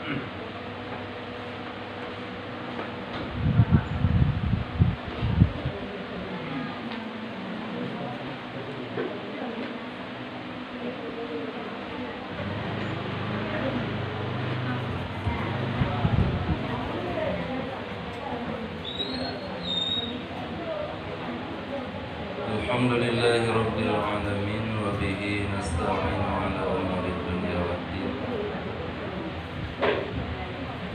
Alhamdulillahi Rabbil Alamin wa bihi nasta'inu ala umuri dunya waddin.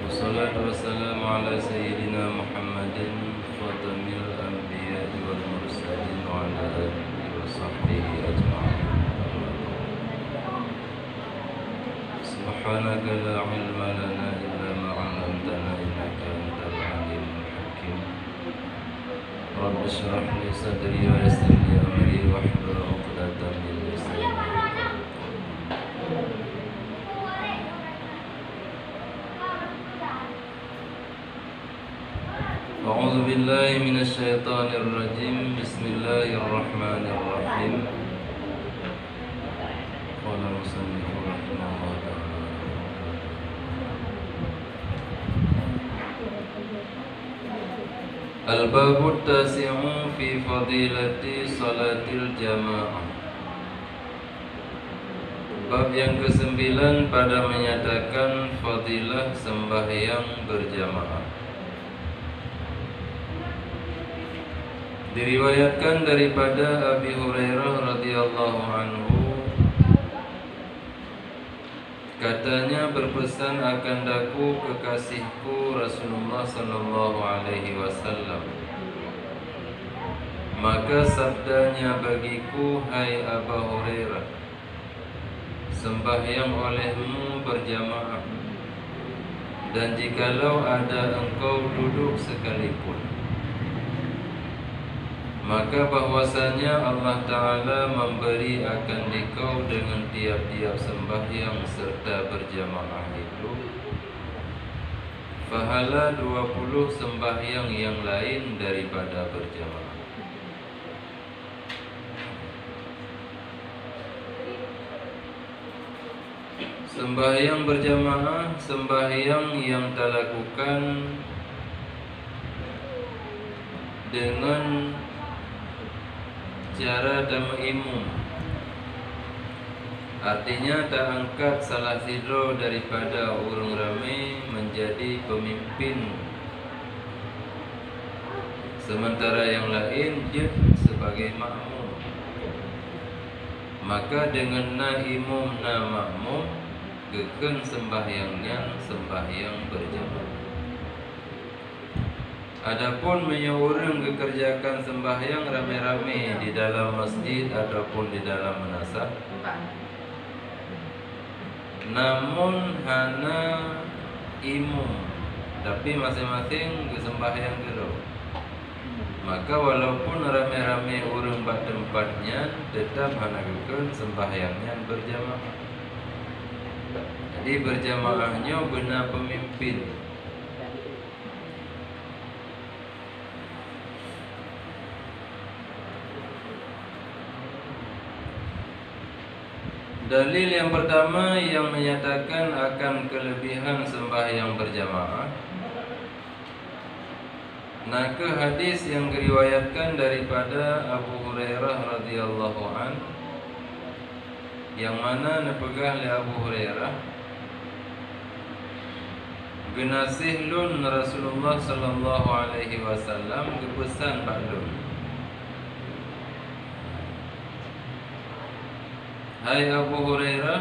Wassalatu wassalamu ala sayyidina Muhammadin khatamil anbiya'i wal mursalin wa ala alihi wa sahbihi ajma'in. Subhanaka la ilma lana illa ma 'allamtana innaka antal alimul hakim. Rabbi shrah li sadri wa yassir li amri wahlul 'uqdatam min lisani. A'udzu billahi minasy syaithanir rajim. Bismillahirrahmanirrahim. Qala musannifur rahimahullah ta'ala. Al-babut tasi'u fi fadilati salatil jamaah. Bab yang ke-9 pada menyatakan fadilah sembahyang berjamaah. Diriwayatkan daripada Abi Hurairah radhiyallahu anhu, katanya berpesan akan daku kekasihku Rasulullah sallallahu alaihi wasallam. Maka sabdanya bagiku, hai Abu Hurairah, sembahyang olehmu berjamaah, dan jikalau ada engkau duduk sekalipun, maka bahwasanya Allah Ta'ala memberi akan dikau dengan tiap-tiap sembahyang serta berjamaah itu pahala 20 sembahyang yang lain daripada berjamaah. Sembahyang berjamaah, sembahyang yang dilakukan dengan cara dam'imum, artinya tak angkat salah satu daripada orang ramai menjadi pemimpin, sementara yang lain jid sebagai makmum. Maka dengan na imum na makmum geken sembahyangnya sembahyang berjamaah. Adapun menyeorang kekerjakan sembahyang rame-rame di dalam masjid ataupun di dalam manasah, namun hana imum, tapi masing-masing ke sembahyang dulu, maka walaupun rame-rame orang pada tempatnya, tetap hana geken sembahyangnya berjamaah. Jadi berjamaahnya benar pemimpin. Dalil yang pertama yang menyatakan akan kelebihan sembahyang berjamaah, maka hadis yang diriwayatkan daripada Abu Hurairah radhiyallahu an, yang mana nepegah oleh Abu Hurairah, genasihlun Rasulullah sallallahu alaihi wasallam kepesan baklun, hai Abu Hurairah,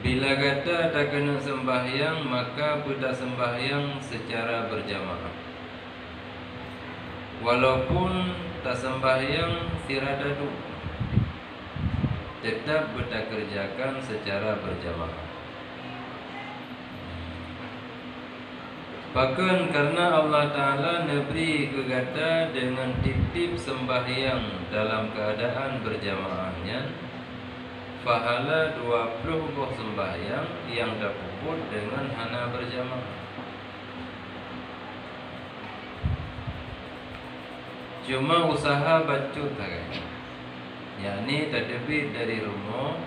bila kata tak kena sembahyang, maka budak sembahyang secara berjamaah. Walaupun tak sembahyang siradadu, tetap budak kerjakan secara berjamaah. Bahkan karena Allah Ta'ala neberi kegata dengan tip-tip sembahyang dalam keadaan berjamaahnya, pahala 20 buah sembahyang yang dapuput dengan hana berjamaah. Cuma usaha bacut tak, yakni terdebit dari rumah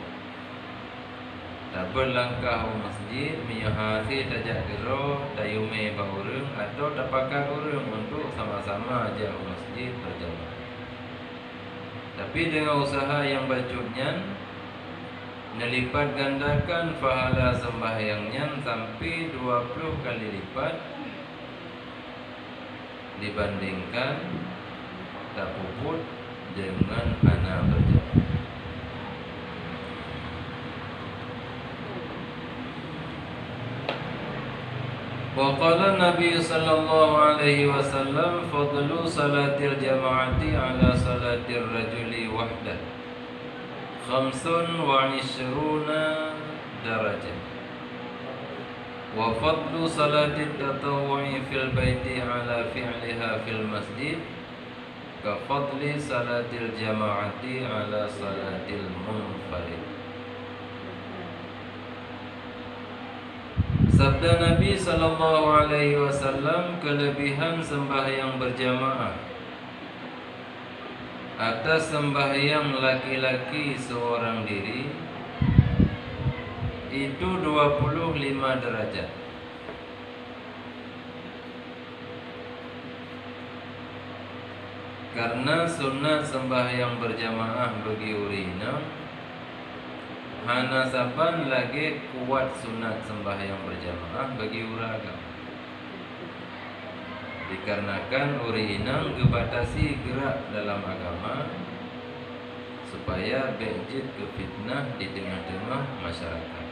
Tabel langkah masjid menyahasi tajak gero tayume baurung atau tapakan urung untuk sama-sama jauh masjid berjamaah. Tapi dengan usaha yang bacutnya nelipat gandakan pahala sembahyangnya sampai 20 kali lipat dibandingkan tak puput dengan anak berjamaah. Waqala Nabi sallallahu alaihi wasallam fadlu salatil jama'ati ala salatil rajuli wahdah 25 darajah wa fadlu salatit tatawwu'i fil baiti ala fi'liha fil masjid ka fadli salatil jama'ati ala salatil munfarid. Sabda Nabi sallallahu alaihi wasallam, kelebihan sembahyang berjamaah atas sembahyang laki-laki seorang diri itu 25 derajat. Karena sunnah sembahyang berjamaah bagi urina hana saban lagi kuat sunat sembahyang berjamaah bagi uraga. Dikarenakan urina gebatasi gerak dalam agama supaya bejit ke fitnah di tengah-tengah masyarakat.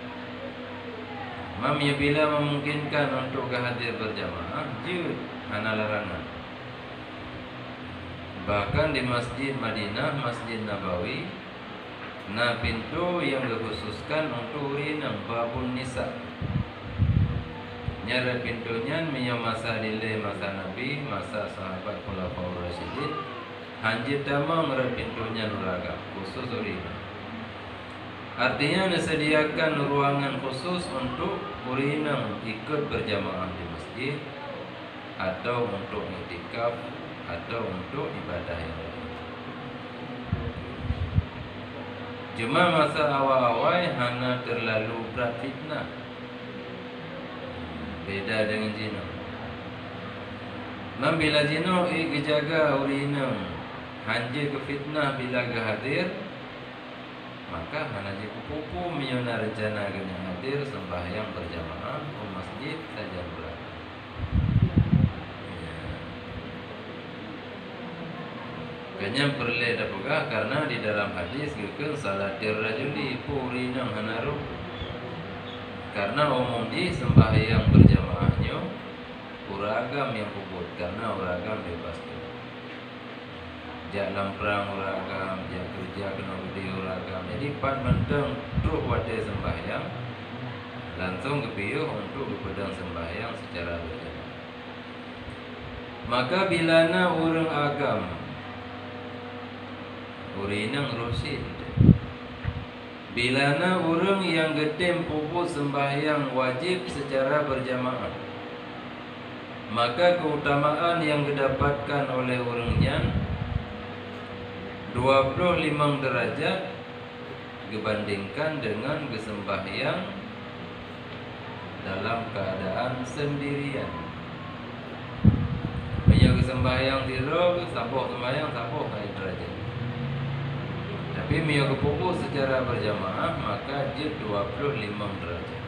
Mamnya bila memungkinkan untuk hadir berjamaah, jud hana larangan. Bahkan di Masjid Madinah, Masjid Nabawi, nah pintu yang dikhususkan untuk urinang babun nisa. Nyara pintunya minyak masa dile masa Nabi, masa sahabat khulafaur rasyidin. Hanjit tamam nyara pintunya nuraga khusus urinang. Artinya disediakan ruangan khusus untuk urinang ikut berjamaah di masjid atau untuk iktikaf atau untuk ibadah yang lain. Cuma masa awal-awal hana terlalu berat fitnah. Beda dengan zina. Bila zina kejaga urina hanja ke fitnah bila ke hadir, maka hana je kupu menyona rencana kena hadir sembahyang berjamaah ke masjid saja berat. Kanya perle dapega karena di dalam hadis gekeun salatir rajuli purinang hanaru. Karena umum di sembahyang berjamaahnya uragam yang puput karena uragam bebas. Jak lamprang uragam, jak kerja kena budi uragam. Jadi pan menteng terus wade sembahyang langsung kepiuh untuk pedang sembahyang secara berjamaah. Maka bilana urang agam urinang rusid. Bilana urang yang getem puput sembahyang wajib secara berjamaah, maka keutamaan yang didapatkan oleh urangnya 25 derajat dibandingkan dengan kesembahyang dalam keadaan sendirian. Banyak kesembahyang tidur, sabuh sembahyang sabuh kali derajat. Tapi mio kepupuk secara berjamaah maka dia 25 derajat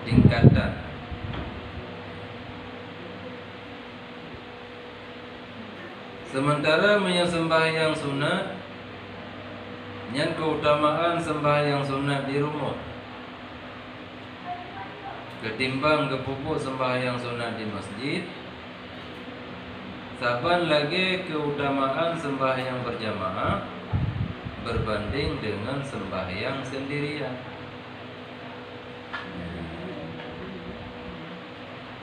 tingkatan. Sementara mio sembahyang sunat yang keutamaan sembahyang sunat di rumah ketimbang kepupuk sembahyang sunat di masjid. Saban lagi keutamaan sembahyang berjamaah berbanding dengan sembahyang sendirian.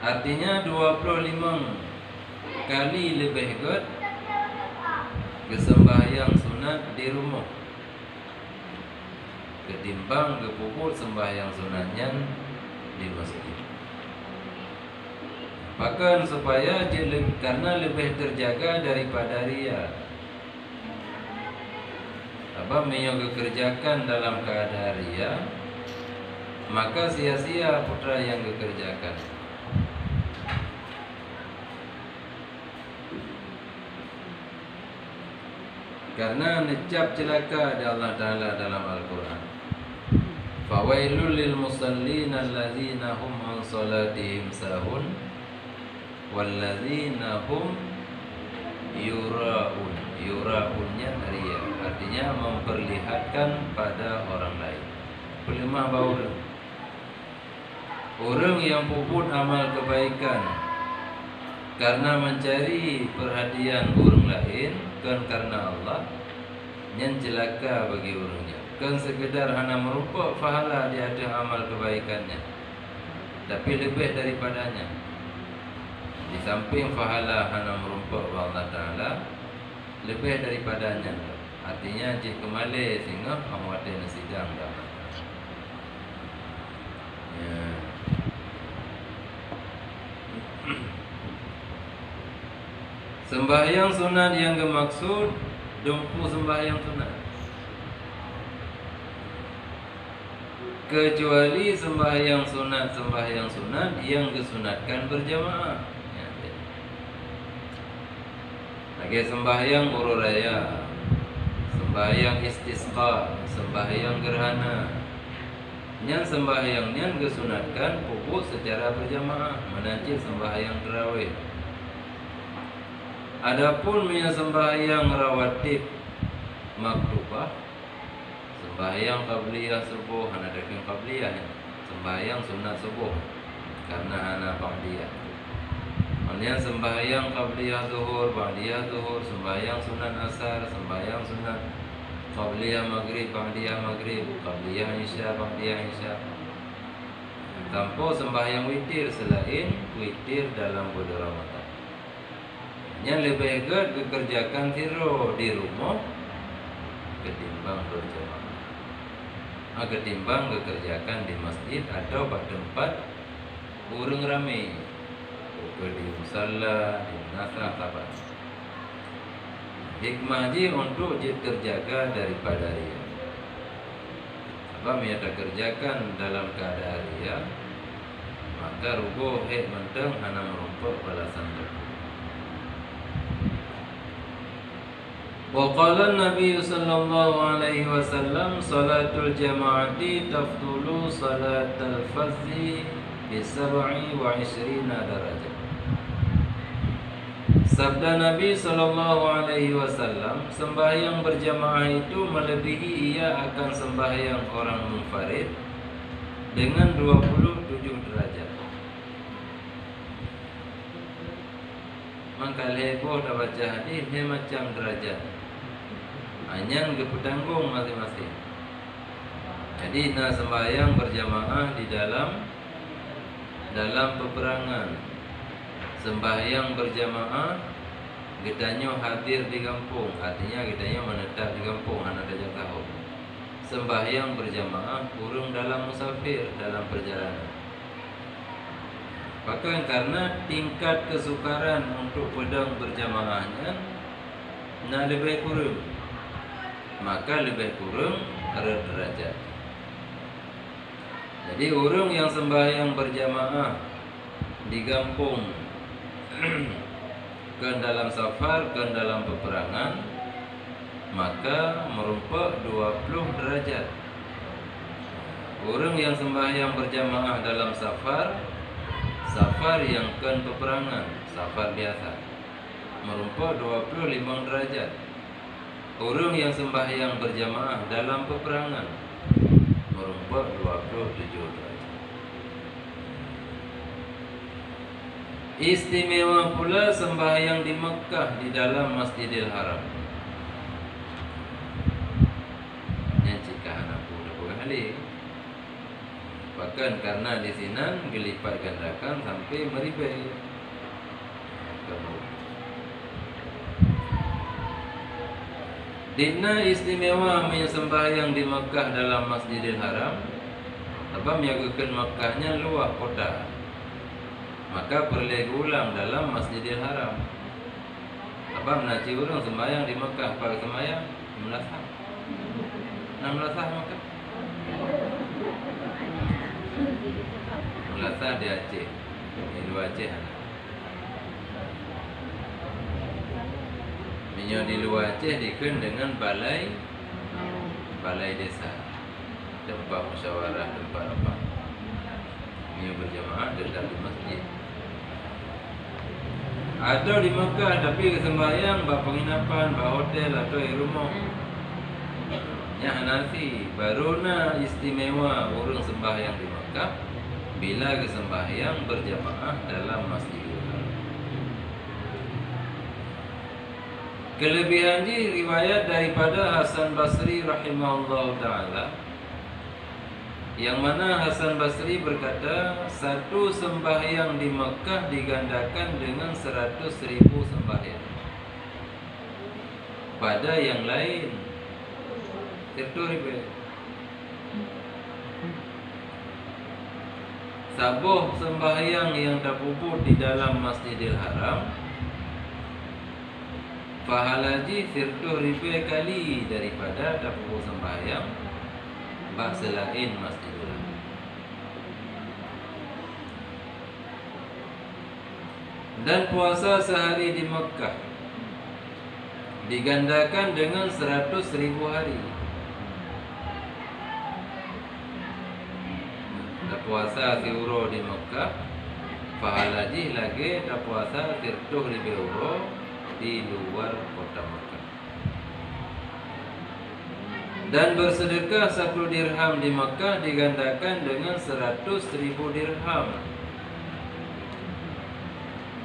Artinya 25 kali lebih good kesembahyang sunat di rumah ketimbang kepuput sembahyang sunatnya di masjid. Bahkan supaya karena lebih terjaga daripada riya. Apa yang dikerjakan dalam keadaan ria maka sia-sia putra yang dikerjakan. Karena necap celaka dari Allah Ta'ala dalam Al-Quran. Fawailul lil musallin alladzina hum an salatihim sahun walladzina hum yura'un. Yura'unnya riya, artinya memperlihatkan pada orang lain. Pelimah bau orang yang puput amal kebaikan karena mencari perhatian orang lain, kan karena Allah, yang celaka bagi orangnya. Kan sekedar hanya merupakan pahala di atas amal kebaikannya, tapi lebih daripadanya. Di samping pahala hanya merupakan Allah Ta'ala, lebih daripadanya. Artinya jika kembali sehingga amuatin sidang dapat. Ya. Sembahyang sunat yang dimaksud dumpu sembahyang sunat, kecuali sembahyang sunat yang disunatkan berjamaah. Ya. Lagi sembahyang urut raya, sembahyang istisqa, sembahyang gerhana, yang sembahyangnya disunatkan pupuk secara berjamaah, menanti sembahyang tarawih. Adapun punya sembahyang rawatib maktubah, sembahyang qabliyah subuh, hana daking qabliyah, sembahyang sunat subuh karena hana ba'diyah. Kemudian sembahyang qabliyah zuhur, ba'diyah zuhur, sembahyang sunat asar, sembahyang sunat qabliyah maghrib, ba'diyah maghrib, qabliyah isya, ba'diyah isya. Tanpa sembahyang witir selain witir dalam bulan Ramadan. Yang lebih baik dikerjakan di rumah ketimbang berjamaah, ketimbang dikerjakan di masjid atau pada tempat orang ramai, di musalla, di nasrah tabat. Hikmah ji untuk terjaga daripada riya. Sebab ia kerjakan dalam keadaan riya, maka rubuh menteng hana merumpuk balasan tersebut. Waqala Nabi sallallahu alaihi wasallam salatul jama'ati tafdulu salatul fardhi bi 27 darajat. Sabda Nabi sallallahu alaihi wasallam, sembahyang berjamaah itu melebihi ia akan sembahyang orang munfarid dengan 27 derajat. Maka heboh dah baca hadis dia macam derajat. Hanya bertanggung masing-masing. Jadi nak sembahyang berjamaah di dalam peperangan, sembahyang berjamaah kitanya hadir di kampung, artinya kitanya menetap di kampung, anak saja tahu. Sembahyang berjamaah kurung dalam musafir, dalam perjalanan. Bahkan karena tingkat kesukaran untuk pedang berjamaahnya nak lebih kurang, maka lebih kurang derajat. Jadi orang yang sembahyang berjamaah di kampung ke dalam safar, ke dalam peperangan, maka merupakan 20 derajat. Orang yang sembahyang berjamaah dalam safar yang ke peperangan, safar biasa, merupakan 25 derajat. Orang yang sembahyang berjamaah dalam peperangan merupakan 27 derajat. Istimewa pula sembahyang di Mekah di dalam Masjidil Haram. Yang jika anak budak kali, bahkan karena di sini dilipat gandakan sampai meribai. Dina istimewa sembahyang di Mekah dalam Masjidil Haram, sebab menyagakan Mekahnya luar kota, maka perlu ulang dalam Masjidil Haram. Sebab nak orang sembahyang di Mekah pada sembahyang 16 Mekah. Lasah di Aceh. Di luar Aceh. Minyak di luar Aceh dikun dengan balai desa, tempat musyawarah, tempat apa. Minyak berjamaah dekat di masjid. Atau di Mekah tapi sembahyang bak penginapan, bak hotel atau di rumah. Yang nasi baru na istimewa orang sembahyang di Mekah bila sembahyang berjamaah dalam masjid. Kelebihan ini riwayat daripada Hasan Basri rahimahullah ta'ala, yang mana Hasan Basri berkata, satu sembahyang di Mekah digandakan dengan 100.000 sembahyang. Pada yang lain 100.000. Sabuh sembahyang yang terpuput di dalam Masjidil Haram pahalanya 100.000 kali daripada terpuput sembahyang bak selain Masjidil Haram. Dan puasa sehari di Mekah digandakan dengan 100.000 hari. Tak puasa euro di Mekah, pahalanya lagi tak puasa 100.000 euro di luar kota Mekah. Dan bersedekah 1 dirham di Mekah digandakan dengan 100.000 dirham.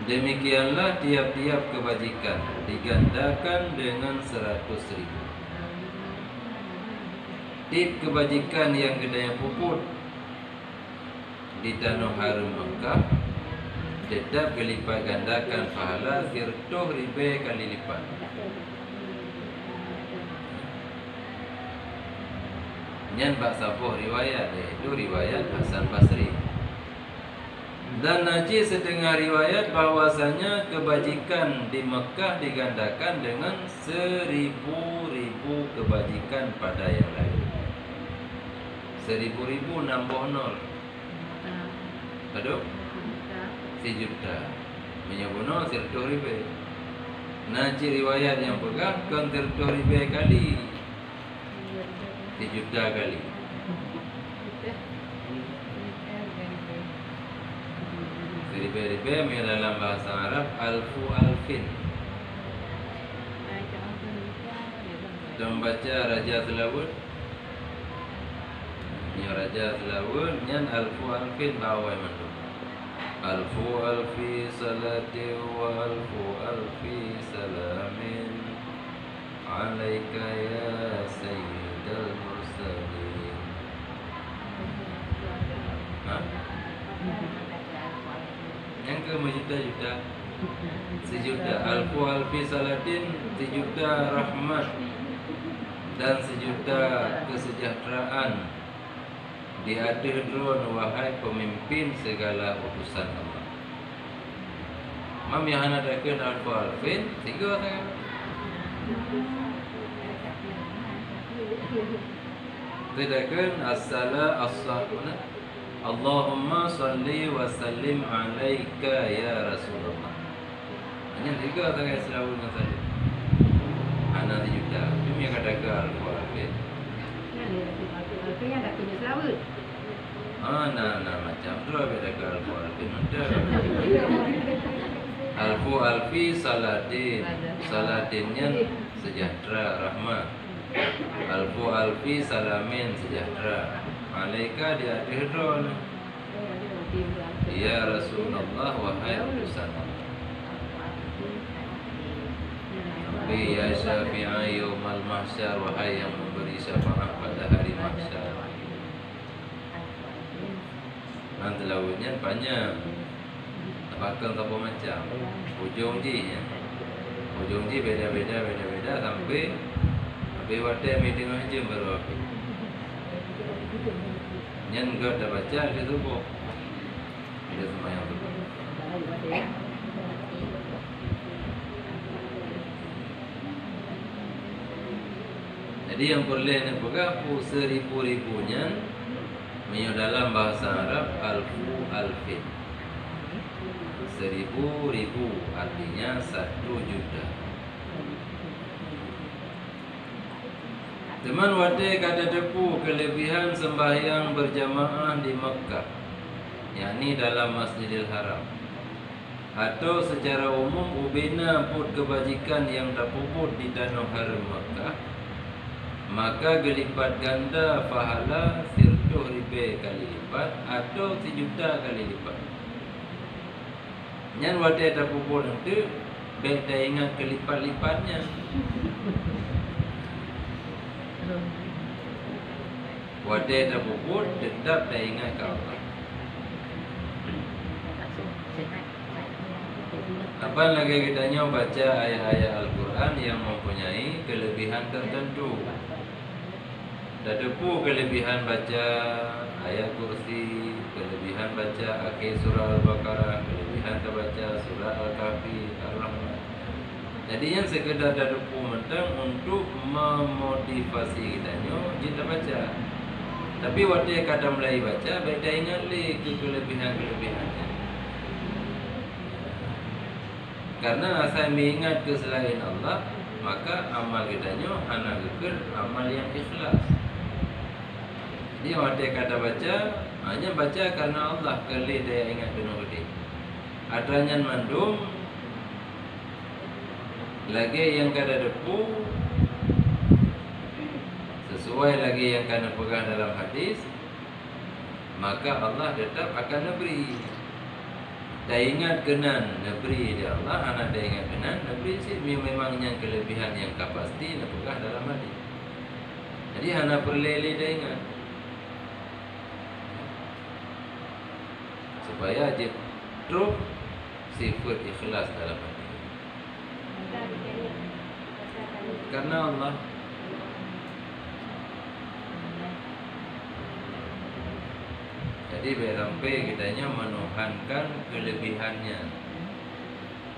Demikianlah tiap-tiap kebajikan digandakan dengan 100.000. Tip kebajikan yang gedanya puput di tanah haram Mekah tetap kelipat gandakan pahala 100.000 kali lipat. Nyan bak sabuh riwayat, iaitu riwayat Hasan Basri. Dan Najih setengah riwayat bahwasanya kebajikan di Mekah digandakan dengan 1.000 kebajikan pada yang lain. 1.000 nambah nol. Aduh, 1 juta. Menyabuno 100.000. Najih riwayat yang pegang kan 100.000 kali 1 juta kali. Ribe-ribe dalam bahasa Arab alfu alfin. Kita membaca Raja Selawun. Ini Raja Selawun nyan alfu alfin bawai mandu. Alfu alfi salati wa alfu alfi salamin alaika ya sayyidal mursalin. Yang ke juta-juta, 1 juta. Alfu alfi salatin 1 juta rahmat dan 1 juta kesejahteraan di hati drone wahai pemimpin segala utusan Allah. Mam yang ada ke alfu alfin 3 tak. Tidakkan as-salatu Allahumma salli wa sallim alaika ya Rasulullah. Hanya 3 tak selalu dengan salli. Anak 1 juta. Cuma yang kata alfu alfin. Yang tak punya selalu. Nah macam tu beda ke alfu alfin ada. Alfu alfi salatin. Salatinnya sejahtera, rahmat. Alfu alfi salamin, sejahtera. Alaika di akhir drone. Ya Rasulullah wahai utusan Allah. Sampai ya syafi'a yaumal mahsyar, wahai yang memberi syafaat pada hari mahsyar. Nanti lautnya banyak. Bahkan apa macam ujung ji beda-beda sampai wadah meeting aja baru habis. Nyan gak ada baca di tubuh. Ada semua yang tubuh. Jadi yang boleh nak pegang 1.000-ribunya Menyo dalam bahasa Arab alfu alfin, 1000 ribu, artinya 1 juta. Teman wate kata tepu kelebihan sembahyang berjamaah di Mekah, yakni dalam Masjidil Haram, atau secara umum ubena put kebajikan yang terpuput di tanah haram Mekah, maka gelipat ganda pahala 100,000 kali lipat atau 1 juta kali lipat. Nyan wate terpuput itu baik dah ingat kelipat-lipatnya. Wate terpuput tetap dah ingat ke Allah. Apa lagi kitanya baca ayat-ayat Al-Quran yang mempunyai kelebihan tertentu. Terdepu kelebihan baca ayat kursi, kelebihan baca akhir surah Al-Baqarah, kelebihan terbaca surah Al-Kahfi, Ar-Rahman. Jadi yang sekedar terdepu mentang untuk memotivasi kitanya kita baca. Tapi waktu kata mulai baca, baik dah ingat lagi kelebihan-kelebihannya. Karena saya mengingat ke selain Allah, maka amal kitanya hanya gekir amal yang ikhlas. Jadi waktu kata baca, hanya baca karena Allah, kali dia ingat penuh gede. Adanya mandum, lagi yang kada depu, sesuai lagi yang kena pegang dalam hadis, maka Allah tetap akan neberi. Dah ingat kenan neberi dia Allah, anak dah ingat kenan neberi sih memangnya kelebihan yang pasti nak pegang dalam hadis. Jadi anak perlele dah ingat. Supaya dia terus sifat ikhlas dalam hati. Karena Allah. Jadi sampai kitanya menuhankan kelebihannya.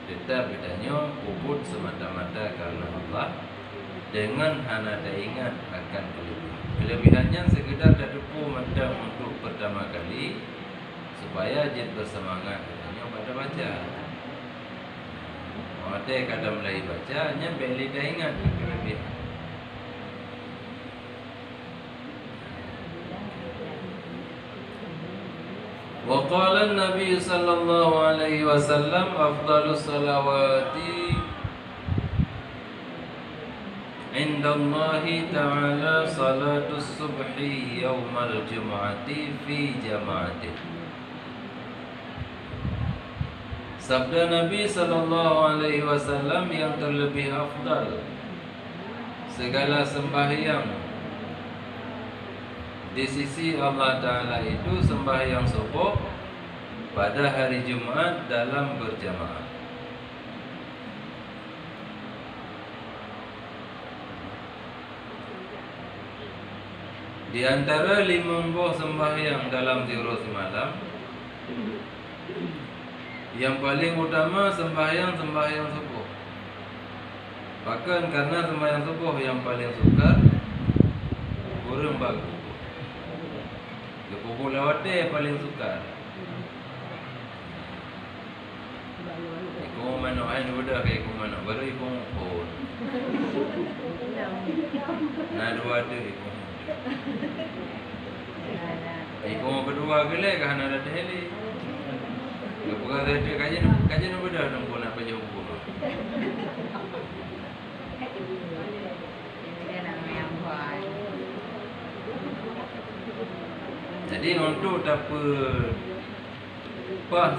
Tetap kitanya puput semata-mata karena Allah, dengan hana dah ingat akan kelebihan. Kelebihannya sekedar terdepu mentang untuk pertama kali, supaya jid bersemangat kitanya pada baca. Mata kata mulai baca, hanya beli dah ingat kelebihan. Wa qala an-nabi sallallahu alaihi wasallam afdalus salawati inda Allah ta'ala salatus subhi yawmal jum'ati fi jama'ati. Sabda Nabi sallallahu alaihi wasallam yang terlebih afdal segala sembahyang di sisi Allah Ta'ala itu sembahyang subuh pada hari Jumat dalam berjamaah. Di antara 5 buah sembahyang dalam 3 semalam, yang paling utama sembahyang subuh. Bahkan karena sembahyang subuh yang paling sukar, kurang bagus. Kubur lawat dia paling suka. Iku mana ain udah kayak iku mana baru iku pun. Nah dua tu iku. Iku berdua gile kan ada heli. Bukan ada kajian udah nunggu nak pergi hukum. Jadi untuk dapat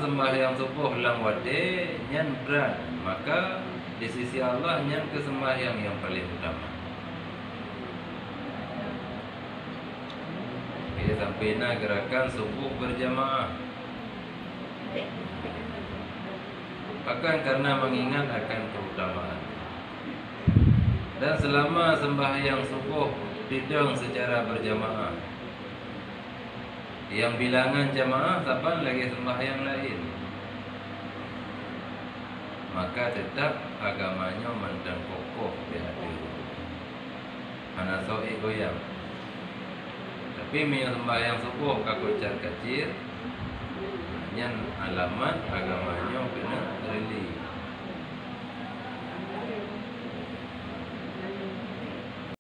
sembahyang subuh lang wade nyan berat, maka di sisi Allah nyan ke sembahyang yang paling utama. Kita sampai nak gerakan subuh berjamaah. Bahkan karena mengingat akan keutamaan. Dan selama sembahyang subuh dideng secara berjamaah, yang bilangan jamaah saban lagi sembahyang lain, maka tetap agamanya mentang kokoh di hati. Ana soi goyang. Tapi yang sembahyang subuh kakocar kacir, nyan alamat agamanya kena